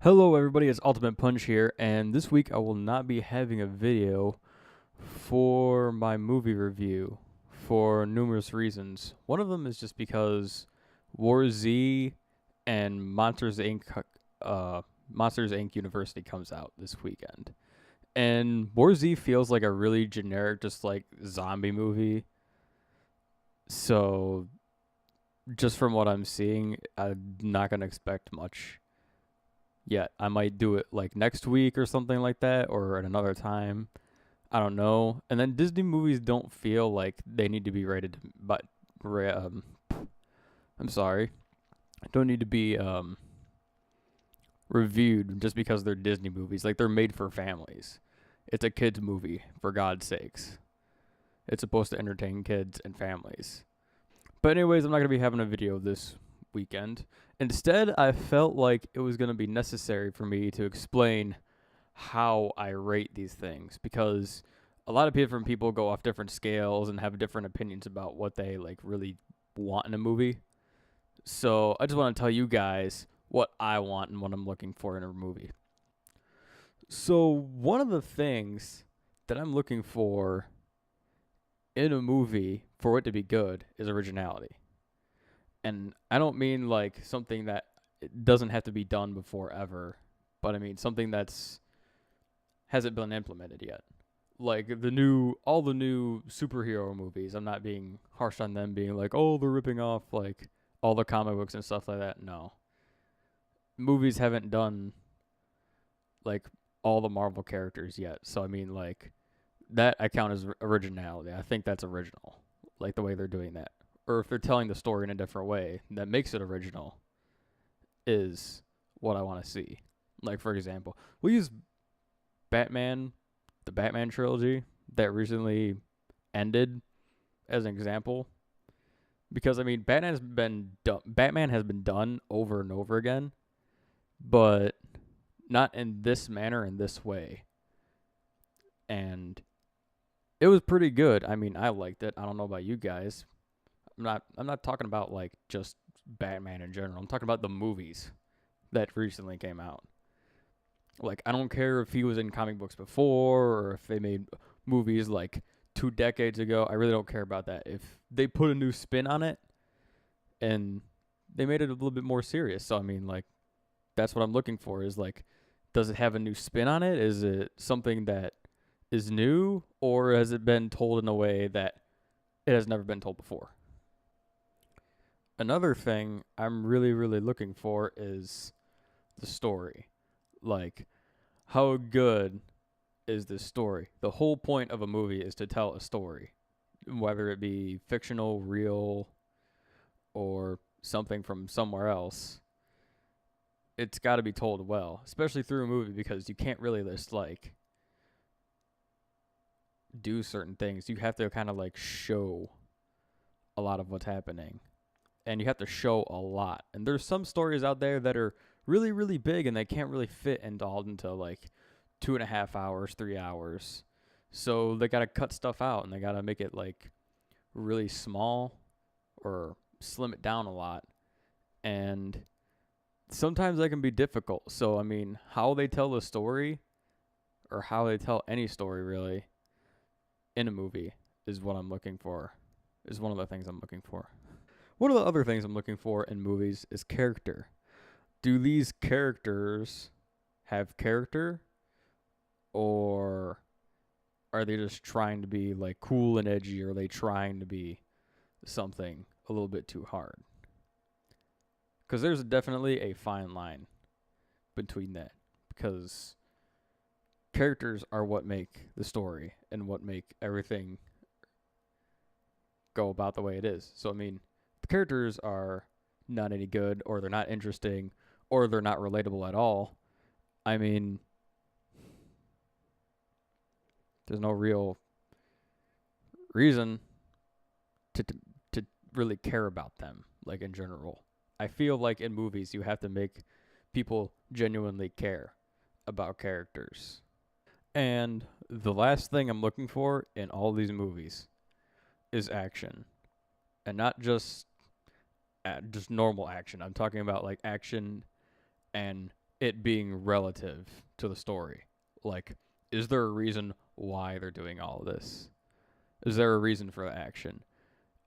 Hello everybody, it's Ultimate Punch here, and this week I will not be having a video for my movie review for numerous reasons. One of them is just because War Z and Monsters Inc. University comes out this weekend. And War Z feels like a really generic, just like zombie movie. So just from what I'm seeing, I'm not gonna expect much yet. I might do it like next week or something like that, or at another time. I don't know. And then Disney movies don't feel like they need to be rated, but I'm sorry, don't need to be reviewed just because they're Disney movies. Like they're made for families. It's a kids movie, for God's sakes. It's supposed to entertain kids and families. But anyways, I'm not gonna be having a video this weekend. Instead, I felt like it was gonna be necessary for me to explain how I rate these things because a lot of different people go off different scales and have different opinions about what they like really want in a movie. So I just want to tell you guys what I want and what I'm looking for in a movie. So one of the things that I'm looking for in a movie for it to be good is originality. And I don't mean like something that it doesn't have to be done before ever, but I mean something that's hasn't been implemented yet. Like all the new superhero movies. I'm not being harsh on them, being like, oh, they're ripping off like all the comic books and stuff like that. No, movies haven't done like all the Marvel characters yet. So I mean, like that I count as originality. I think that's original, like the way they're doing that. Or if they're telling the story in a different way that makes it original, is what I want to see. Like for example, we use Batman, the Batman trilogy that recently ended as an example because I mean Batman has been done over and over again, but not in this manner in this way. And it was pretty good. I mean, I liked it. I don't know about you guys. I'm not talking about like just Batman in general. I'm talking about the movies that recently came out. Like I don't care if he was in comic books before or if they made movies like 2 decades ago. I really don't care about that. If they put a new spin on it and they made it a little bit more serious. So I mean like that's what I'm looking for is like does it have a new spin on it? Is it something that is new or has it been told in a way that it has never been told before? Another thing I'm really looking for is the story. Like how good is this story? The whole point of a movie is to tell a story, whether it be fictional, real, or something from somewhere else. It's got to be told well, especially through a movie because you can't really just like do certain things. You have to kind of like show a lot of what's happening, and you have to show a lot. And there's some stories out there that are really big and they can't really fit into like 2.5 hours, 3 hours. So they gotta cut stuff out and they gotta make it like really small or slim it down a lot. And sometimes that can be difficult. So I mean, how they tell the story or how they tell any story really in a movie is what I'm looking for. Is one of the things I'm looking for. One of the other things I'm looking for in movies is character. Do these characters have character or are they just trying to be like cool and edgy or are they trying to be something a little bit too hard? Because there's definitely a fine line between that because characters are what make the story and what make everything go about the way it is. So I mean, the characters are not any good or they're not interesting or they're not relatable at all. I mean, there's no real reason to to really care about them like in general. I feel like in movies you have to make people genuinely care about characters. And the last thing I'm looking for in all these movies is action. And not just normal action. I'm talking about like action and it being relative to the story. Like, is there a reason why they're doing all of this? Is there a reason for the action?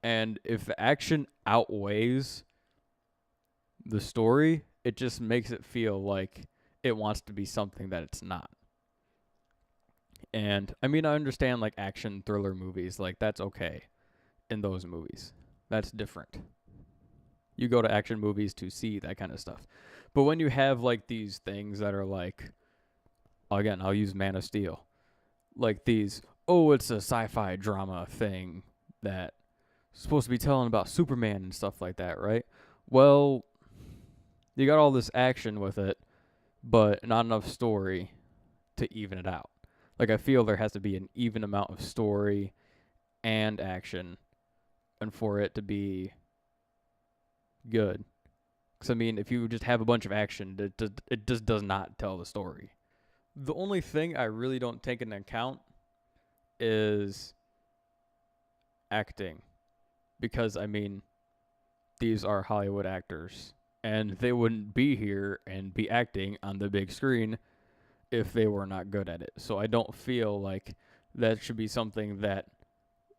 And if the action outweighs the story, it just makes it feel like it wants to be something that it's not. And I mean, I understand like action thriller movies, like that's okay in those movies. That's different. You go to action movies to see that kind of stuff. But when you have like these things that are like, again, I'll use Man of Steel, like these, oh, it's a sci-fi drama thing that supposed to be telling about Superman and stuff like that, right? Well, you got all this action with it, but not enough story to even it out. Like I feel there has to be an even amount of story and action, and for it to be good. Because I mean, if you just have a bunch of action, it just does not tell the story. The only thing I really don't take into account is acting, because I mean, these are Hollywood actors, and they wouldn't be here and be acting on the big screen if they were not good at it. So I don't feel like that should be something that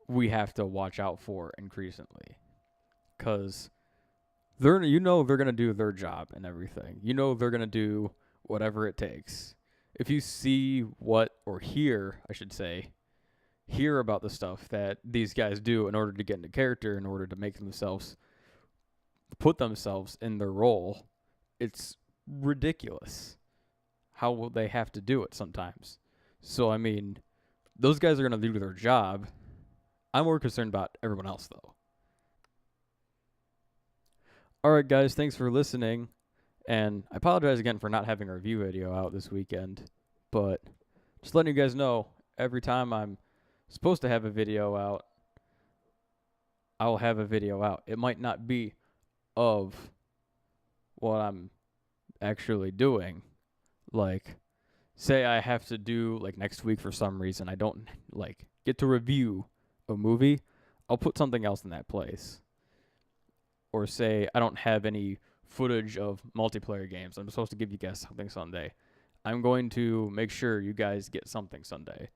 we have to watch out for increasingly, because they're gonna do their job and everything. They're gonna do whatever it takes. If you see or hear, I should say, hear about the stuff that these guys do in order to get into character, in order to put themselves in their role, it's ridiculous how will they have to do it sometimes. So I mean, those guys are gonna do their job. I'm more concerned about everyone else though. Alright guys, thanks for listening. And I apologize again for not having a review video out this weekend. But just letting you guys know, every time I'm supposed to have a video out, I'll have a video out. It might not be of what I'm actually doing. Like, say I have to do, like, next week for some reason, I don't, like, get to review a movie, I'll put something else in that place. Or say I don't have any footage of multiplayer games, I'm supposed to give you guys something Sunday. I'm going to make sure you guys get something Sunday.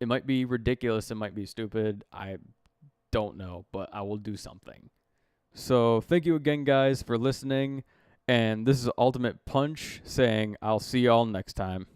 It might be ridiculous, it might be stupid, I don't know, but I will do something. So thank you again, guys, for listening. And this is Ultimate Punch saying I'll see y'all next time.